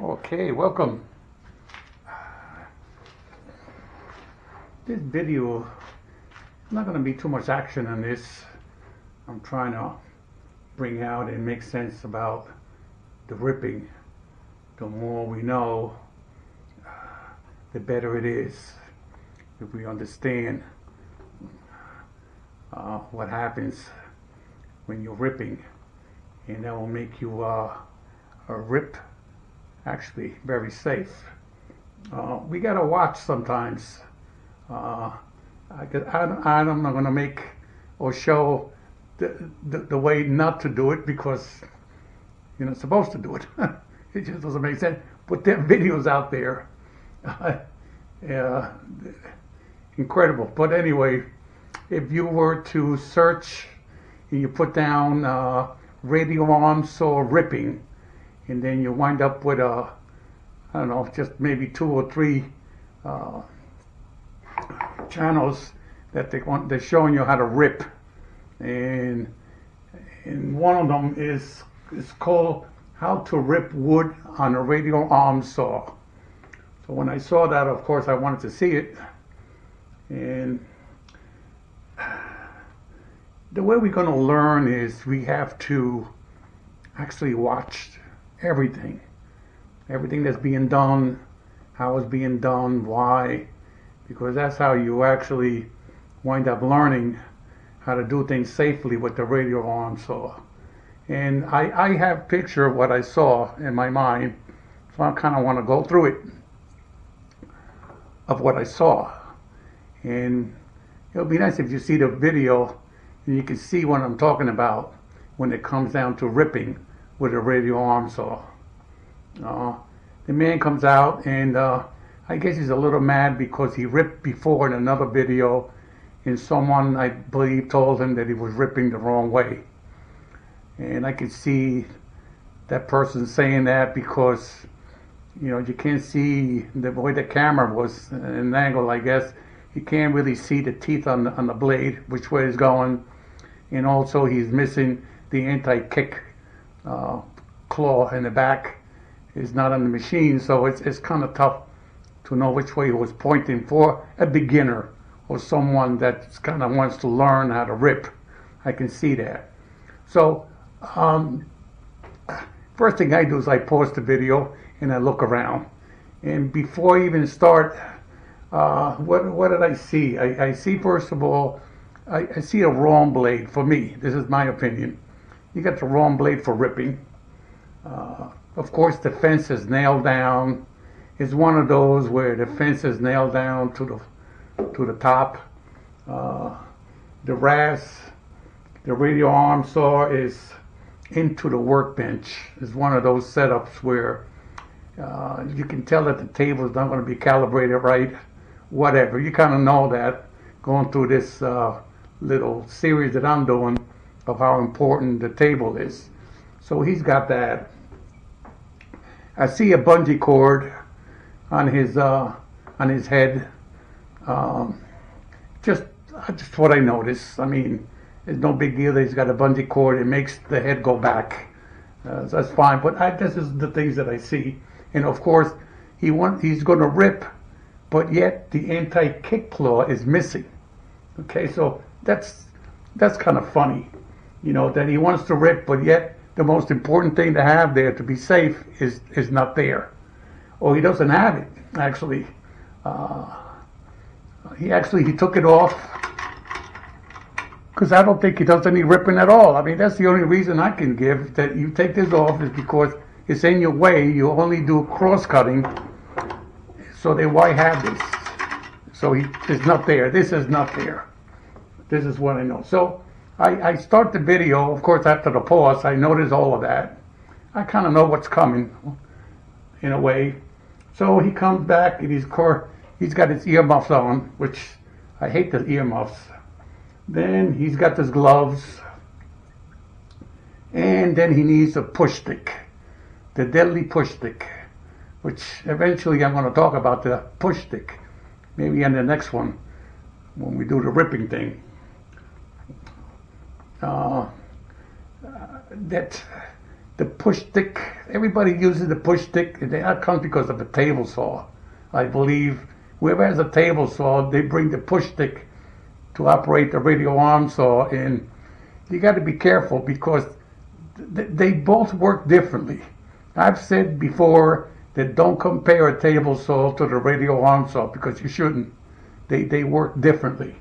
Okay, welcome. This video, not going to be too much action on this. I'm trying to bring out and make sense about the ripping. The more we know, the better it is. If we understand what happens when you're ripping, and that will make you a rip actually very safe. We gotta watch sometimes. I'm not gonna make or show the way not to do it, because you're not supposed to do it. It just doesn't make sense. But there are videos out there. Incredible. But anyway, if you were to search and you put down radial arm saw ripping, and then you wind up with I don't know, just maybe 2 or 3 channels that they're showing you how to rip, and one of them is called How to Rip Wood on a Radial Arm Saw. So when I saw that, of course, I wanted to see it, and the way we're going to learn is we have to actually watch everything that's being done, how it's being done, why, because that's how you actually wind up learning how to do things safely with the radial arm saw. And I have picture of what I saw in my mind, so I kind of want to go through it of what I saw. And it'll be nice if you see the video and you can see what I'm talking about when it comes down to ripping with a radial arm saw. The man comes out, and I guess he's a little mad because he ripped before in another video, and someone, I believe, told him that he was ripping the wrong way. And I could see that person saying that because, you know, you can't see the way the camera was in an angle, I guess. You can't really see the teeth on the blade, which way it's going. And also he's missing the anti-kick claw in the back. Is not on the machine, so it's kind of tough to know which way he was pointing for a beginner or someone that kind of wants to learn how to rip. I can see that. So first thing I do is I pause the video and I look around. And before I even start, what did I see? I see, first of all, I see a wrong blade for me. This is my opinion. You got the wrong blade for ripping. Of course, the fence is nailed down. It's one of those where the fence is nailed down to the top. The RAS, the radial arm saw, is into the workbench. It's one of those setups where you can tell that the table is not going to be calibrated right. Whatever, you kind of know that going through this little series that I'm doing of how important the table is. So he's got that. I see a bungee cord on his head. Just what I noticed. I mean, it's no big deal that he's got a bungee cord. It makes the head go back. So that's fine. But this is the things that I see. And of course, he's going to rip, but yet the anti-kick claw is missing. Okay, so that's kind of funny. You know, that he wants to rip, but yet the most important thing to have there to be safe is not there, or he doesn't have it. Actually, he took it off because I don't think he does any ripping at all. I mean, that's the only reason I can give that you take this off, is because it's in your way. You only do cross-cutting, so then why have this? So it's not there. This is not there. This is what I know. So I start the video, of course, after the pause. I notice all of that. I kind of know what's coming, in a way. So he comes back, and he's got his earmuffs on, which I hate the earmuffs. Then he's got his gloves, and then he needs a push stick, the deadly push stick, which eventually I'm going to talk about the push stick, maybe in the next one when we do the ripping thing. the push stick. Everybody uses the push stick, and that comes because of a table saw. I believe whoever has a table saw, they bring the push stick to operate the radial arm saw, and you got to be careful because they both work differently. I've said before that don't compare a table saw to the radial arm saw because you shouldn't. They work differently.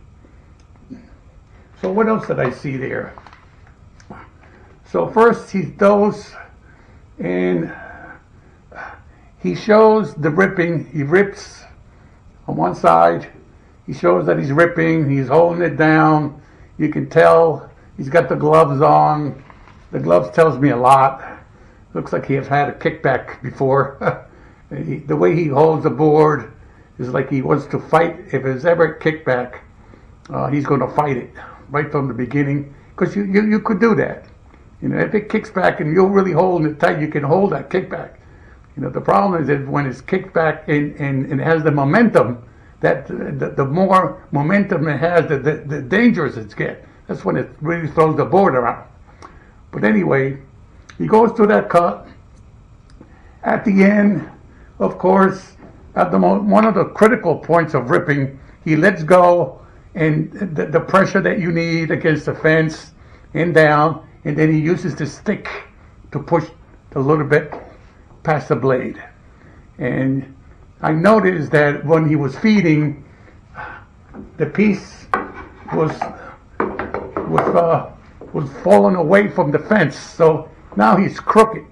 So what else did I see there? So first he goes and he shows the ripping. He rips on one side. He shows that he's ripping. He's holding it down. You can tell he's got the gloves on. The gloves tells me a lot. Looks like he has had a kickback before. The way he holds the board is like he wants to fight. If there's ever a kickback, he's going to fight it right from the beginning. Because you could do that. You know, if it kicks back and you're really holding it tight, you can hold that kickback. You know, the problem is that when it's kicked back and it has the momentum, that the more momentum it has, the dangerous it gets. That's when it really throws the board around. But anyway, he goes through that cut. At the end, of course, at one of the critical points of ripping, he lets go, and the pressure that you need against the fence and down, and then he uses the stick to push a little bit past the blade. And I noticed that when he was feeding, the piece was falling away from the fence, so now he's crooked.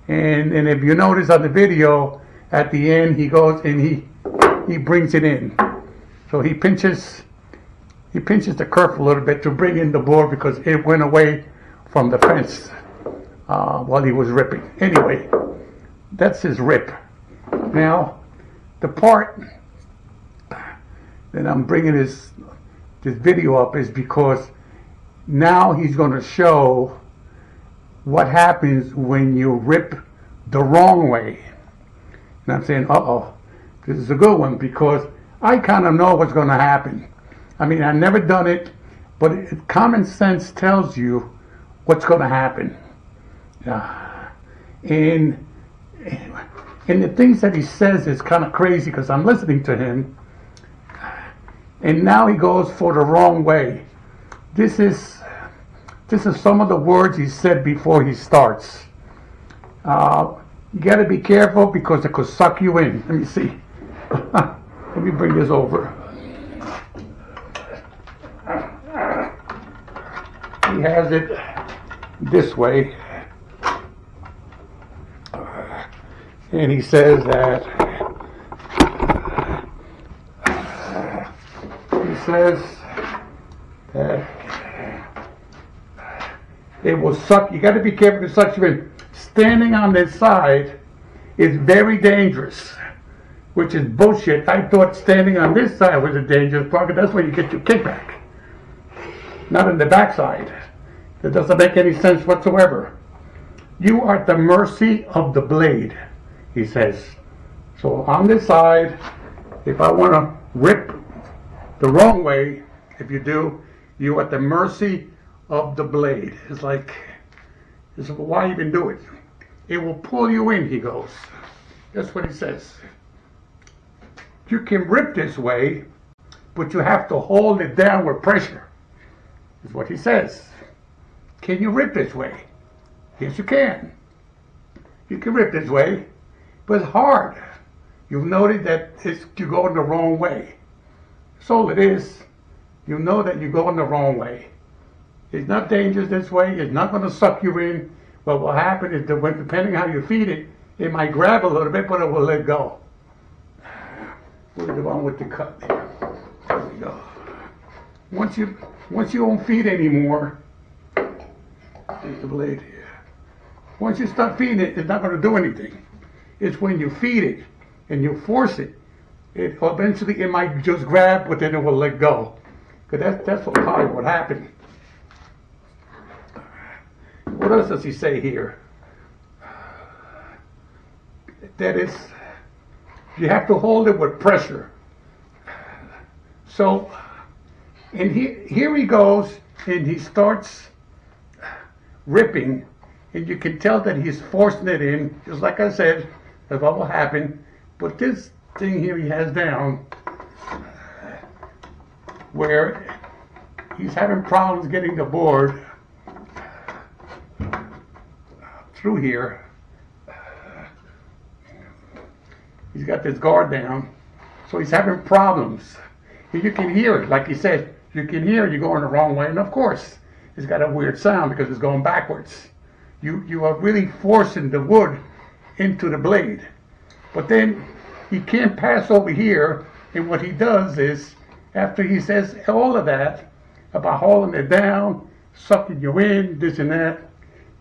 And if you notice on the video, at the end he goes and he brings it in. So he pinches the kerf a little bit to bring in the board because it went away from the fence while he was ripping. Anyway, that's his rip. Now, the part that I'm bringing this video up is because now he's going to show what happens when you rip the wrong way. And I'm saying, uh-oh, this is a good one because I kind of know what's going to happen. I mean, I've never done it, but common sense tells you what's going to happen. And the things that he says is kind of crazy because I'm listening to him. And now he goes for the wrong way. This is some of the words he said before he starts. You got to be careful because it could suck you in. Let me see. Let me bring this over. He has it this way. And he says that it will suck. You got to be careful to suck you in. Standing on this side is very dangerous, which is bullshit. I thought standing on this side was a dangerous part, but that's where you get your kickback, not on the back side. That doesn't make any sense whatsoever. You are at the mercy of the blade, he says. So on this side, if I want to rip the wrong way, if you do, you're at the mercy of the blade. It's like, why even do it? It will pull you in, he goes. That's what he says. You can rip this way, but you have to hold it down with pressure, is what he says. Can you rip this way? Yes, you can. You can rip this way, but it's hard. You've noted that you're going the wrong way. That's all it is. You know that you're going the wrong way. It's not dangerous this way. It's not going to suck you in. But what will happen is that when, depending how you feed it, it might grab a little bit, but it will let go. We're the one with the cut there. There we go. Once you don't feed anymore, there's the blade here. Once you stop feeding it, it's not going to do anything. It's when you feed it and you force it, eventually it might just grab, but then it will let go. Because that's what probably would happen. What else does he say here? That is, you have to hold it with pressure. So, and here he goes, and he starts ripping, and you can tell that he's forcing it in, just like I said, that's what will happen. But this thing here he has down, where he's having problems getting the board through here. He's got this guard down, so he's having problems. And you can hear it, like he said, you can hear you going the wrong way, and of course, it's got a weird sound because it's going backwards. You are really forcing the wood into the blade. But then he can't pass over here, and what he does is, after he says all of that about holding it down, sucking you in, this and that,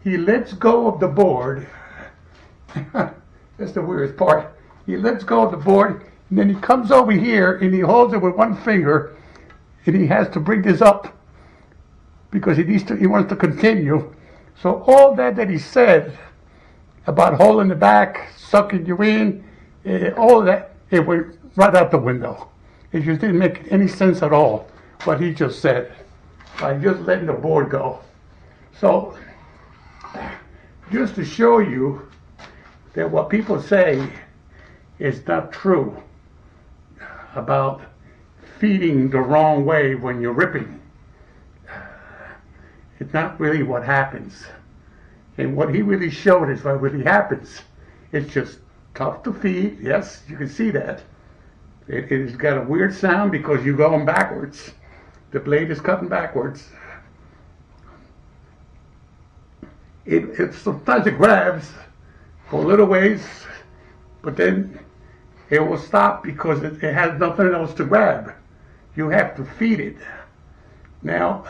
he lets go of the board. That's the weirdest part. He lets go of the board, and then he comes over here and he holds it with one finger, and he has to bring this up because he wants to continue. So all that he said about holding it back, sucking you in, all of that, it went right out the window. It just didn't make any sense at all, what he just said, by just letting the board go. So, just to show you that what people say is not true about feeding the wrong way when you're ripping. It's not really what happens. And what he really showed is what really happens. It's just tough to feed. Yes, you can see that. It's got a weird sound because you're going backwards. The blade is cutting backwards. Sometimes it grabs for a little ways, but then it will stop because it has nothing else to grab. You have to feed it. Now,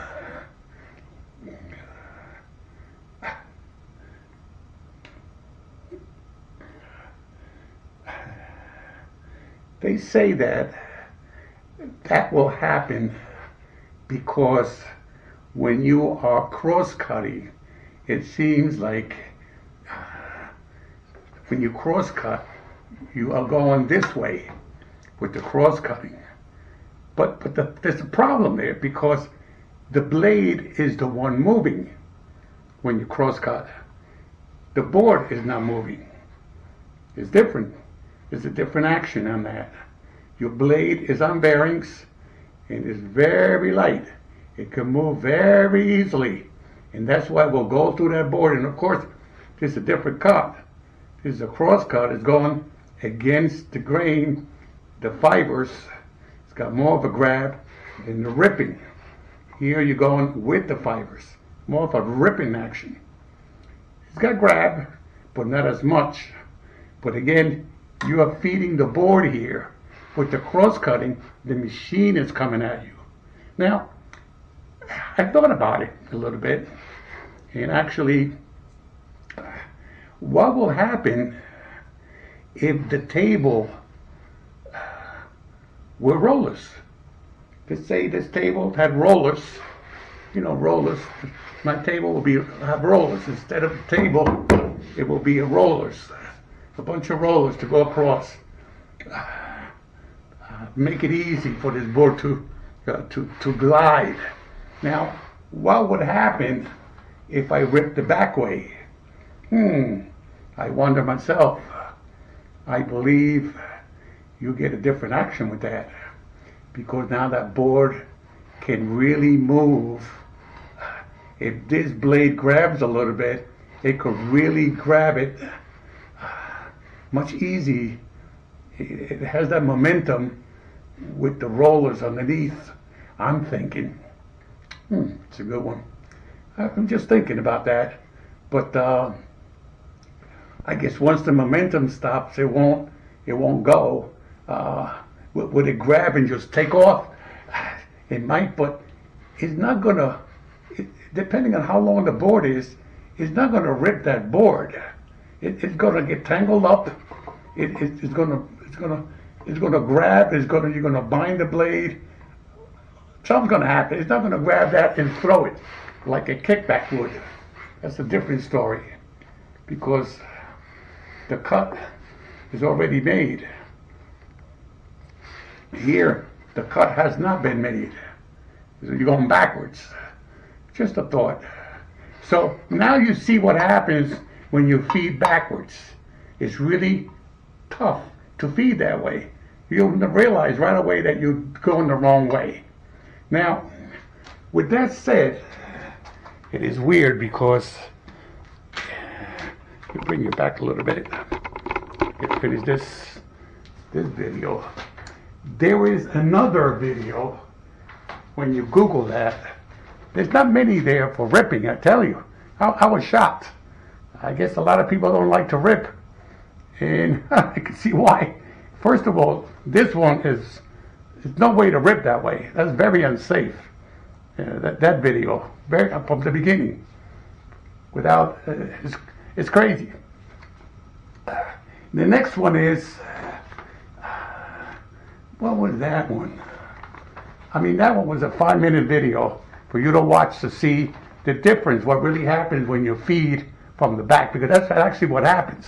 they say that will happen because when you are cross-cutting, it seems like when you cross-cut, you are going this way with the cross-cutting. But there's a problem there because the blade is the one moving when you cross-cut. The board is not moving. It's different. There's a different action on that. Your blade is on bearings and is very light. It can move very easily, and that's why we'll go through that board. And of course, this is a different cut. This is a cross cut. It's going against the grain, the fibers. It's got more of a grab than the ripping. Here you're going with the fibers, more of a ripping action. It's got grab, but not as much. But again, you are feeding the board here. With the cross-cutting, the machine is coming at you. Now, I thought about it a little bit, and actually, what will happen if the table were rollers? Let's say this table had rollers, rollers. My table will have rollers. Instead of a table, it will be rollers. A bunch of rollers to go across. Make it easy for this board to glide. Now, what would happen if I ripped the back way? I wonder myself. I believe you get a different action with that because now that board can really move. If this blade grabs a little bit, it could really grab it much easier. It has that momentum with the rollers underneath. I'm thinking, it's a good one. I'm just thinking about that. But I guess once the momentum stops, it won't go. Would it grab and just take off? It might, but it's not gonna. Depending on how long the board is, it's not gonna rip that board. It's gonna get tangled up. It's gonna grab. You're gonna bind the blade. Something's gonna happen. It's not gonna grab that and throw it like a kickback would. That's a different story because the cut is already made. Here, the cut has not been made. So you're going backwards. Just a thought. So now you see what happens when you feed backwards. It's really tough to feed that way. You'll realize right away that you're going the wrong way. Now, with that said, it is weird because, let me bring you back a little bit. Let's finish this video. There is another video, when you Google that, there's not many there for ripping, I tell you. I was shocked. I guess a lot of people don't like to rip, and I can see why. First of all, this one is, there's no way to rip that way. That's very unsafe. That video, very from the beginning, without, it's crazy. The next one is, what was that one? I mean, that one was a 5-minute video for you to watch to see the difference, what really happens when you feed from the back, because that's actually what happens.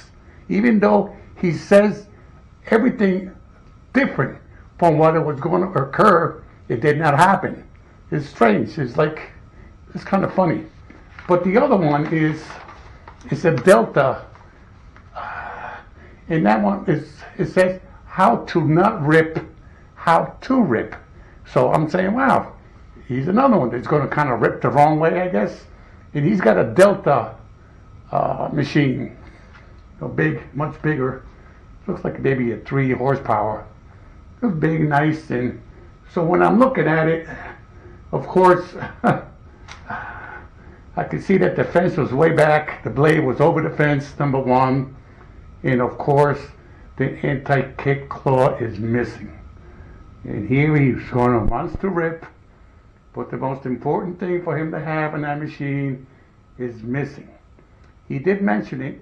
Even though he says everything different from what it was going to occur, it did not happen. It's strange. It's like, it's kind of funny. But the other one is, it's a Delta, and that one is, it says how to not rip, how to rip. So I'm saying, wow, he's another one that's going to kind of rip the wrong way, I guess. And he's got a Delta machine, big, much bigger. Looks like maybe a 3 horsepower. It's big, nice, and so when I'm looking at it, of course, I could see that the fence was way back. The blade was over the fence, number one, and of course, the anti-kick claw is missing. And here he's wants to rip, but the most important thing for him to have in that machine is missing. He did mention it,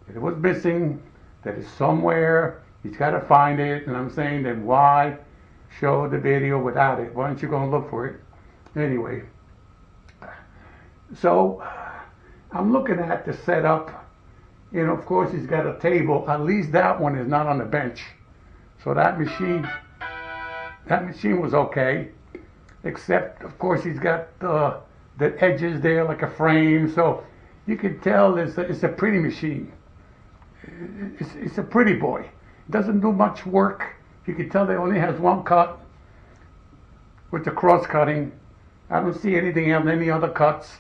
that it was missing, that it's somewhere, he's got to find it, and I'm saying that why show the video without it? Why don't you go and look for it? Anyway, so I'm looking at the setup, and of course he's got a table. At least that one is not on the bench. So that machine was okay, except of course he's got the edges there like a frame, so you can tell it's a pretty machine. It's a pretty boy. It doesn't do much work. You can tell that it only has one cut with the cross-cutting. I don't see anything else, any other cuts.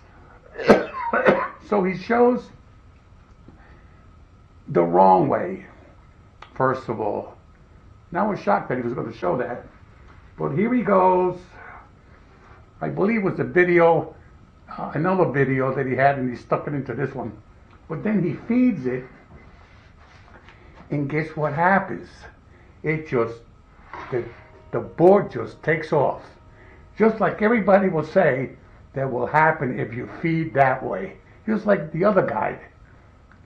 So he shows the wrong way, first of all. Now I was shocked that he was going to show that. But here he goes. I believe it was a video, another video that he had, and he stuck it into this one. But then he feeds it, and guess what happens? It just, the board just takes off. Just like everybody will say that will happen if you feed that way. Just like the other guy.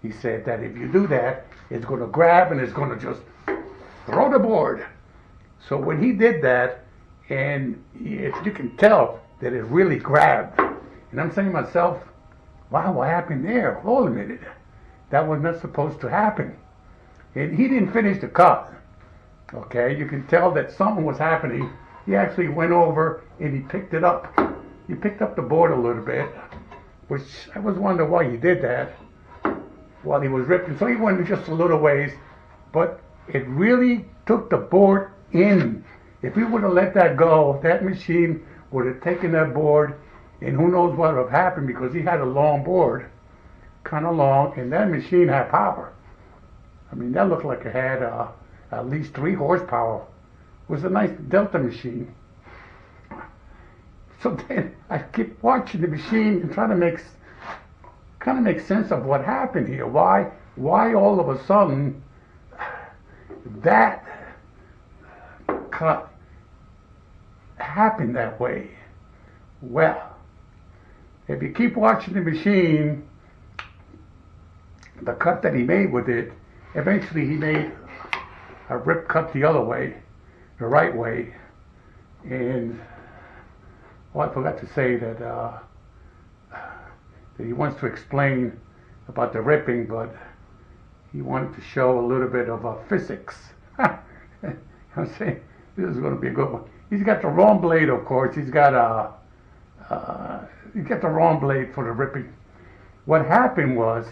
He said that if you do that, it's going to grab and it's going to just throw the board. So when he did that, and you can tell that it really grabbed. And I'm saying to myself, wow, what happened there? Hold a minute. That was not supposed to happen. And he didn't finish the cut. Okay, you can tell that something was happening. He actually went over and he picked it up. He picked up the board a little bit, which I was wondering why he did that while he was ripping. So he went just a little ways, but it really took the board in. If we would have let that go, that machine would have taken that board, and who knows what would have happened, because he had a long board, kind of long, and that machine had power. I mean, that looked like it had at least 3 horsepower. It was a nice Delta machine. So then I keep watching the machine and trying to kind of make sense of what happened here. Why all of a sudden that cut happened that way? Well, if you keep watching the machine, the cut that he made with it, eventually he made a rip cut the other way, the right way. And I forgot to say that that he wants to explain about the ripping, but he wanted to show a little bit of physics. I'm saying this is going to be a good one. He's got the wrong blade, of course. He's got you get the wrong blade for the ripping. What happened was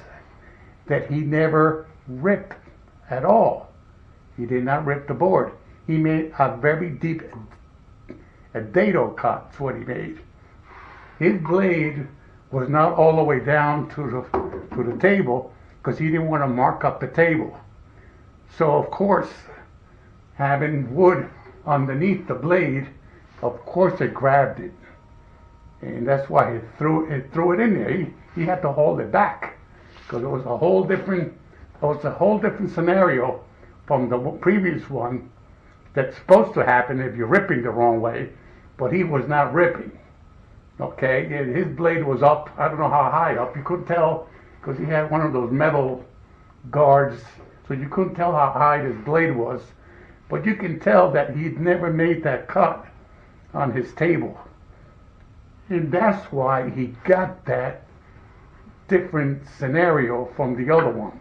that he never ripped at all. He did not rip the board. He made a very deep, a dado cut. That's what he made. His blade was not all the way down to the table because he didn't want to mark up the table. So of course, having wood underneath the blade, of course it grabbed it, and that's why it threw it in there. He had to hold it back because it was a whole different scenario from the previous one that's supposed to happen if you're ripping the wrong way, but he was not ripping. Okay, and his blade was up. I don't know how high up. You couldn't tell because he had one of those metal guards, so you couldn't tell how high his blade was. But you can tell that he'd never made that cut on his table. And that's why he got that different scenario from the other one.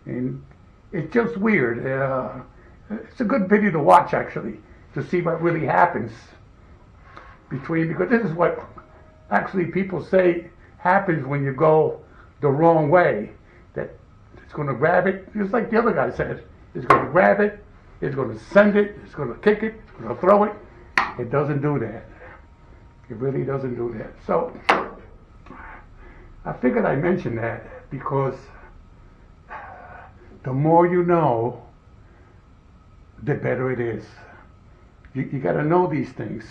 And it's just weird. It's a good video to watch, actually, to see what really happens because this is what actually people say happens when you go the wrong way. That it's going to grab it, just like the other guy said. It's going to grab it, it's going to send it, it's going to kick it, it's going to throw it. It doesn't do that. It really doesn't do that. So I figured I'd mention that because the more you know, the better it is. You got to know these things.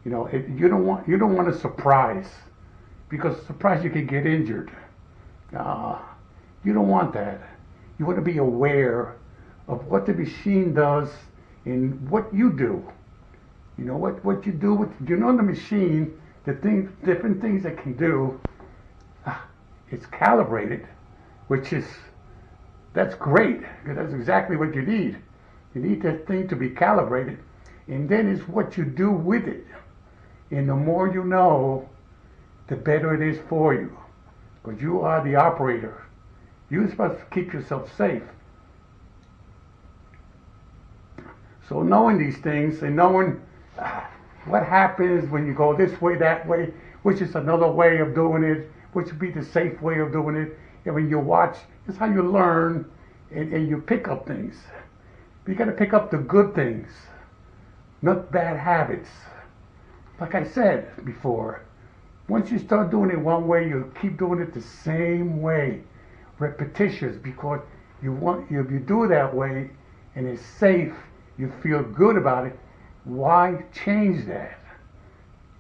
You know, you don't want a surprise, because surprise you can get injured. You don't want that. You want to be aware of what the machine does and what you do. You know what you do with the machine, different things it can do. It's calibrated, that's great, because that's exactly what you need. You need that thing to be calibrated, and then it's what you do with it. And the more you know, the better it is for you, because you are the operator. You're supposed to keep yourself safe. So knowing these things and knowing what happens when you go this way, that way, which is another way of doing it, which would be the safe way of doing it. And when you watch, it's how you learn and you pick up things. You got to pick up the good things, not bad habits. Like I said before, once you start doing it one way, you keep doing it the same way, repetitious, because if you do it that way and it's safe, you feel good about it. Why change that?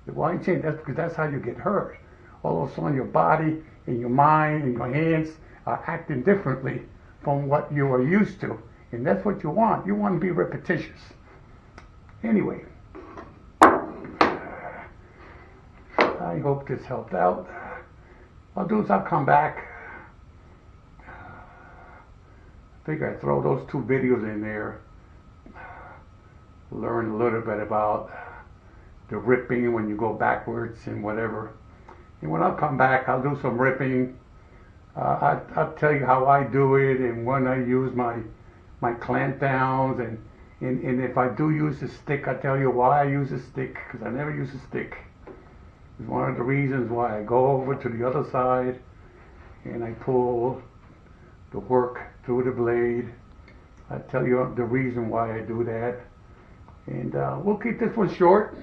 Why change that? Because that's how you get hurt. All of a sudden your body and your mind and your hands are acting differently from what you are used to. And that's what you want. You want to be repetitious. Anyway, I hope this helped out. What I'll do is I'll come back. I figure I'd throw those 2 videos in there. Learn a little bit about the ripping when you go backwards and whatever. And when I come back, I'll do some ripping. I'll tell you how I do it and when I use my clamp downs, and if I do use a stick, I'll tell you why I use a stick, because I never use a stick. It's one of the reasons why I go over to the other side and I pull the work through the blade. I'll tell you the reason why I do that. And we'll keep this one short.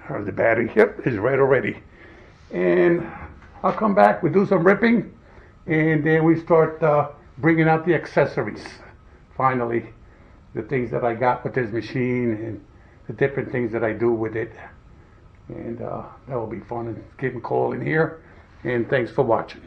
The battery, yep, is right already. And I'll come back, we'll do some ripping, and then we start bringing out the accessories. Finally, the things that I got with this machine and the different things that I do with it. And that will be fun. It's getting cold in here. And thanks for watching.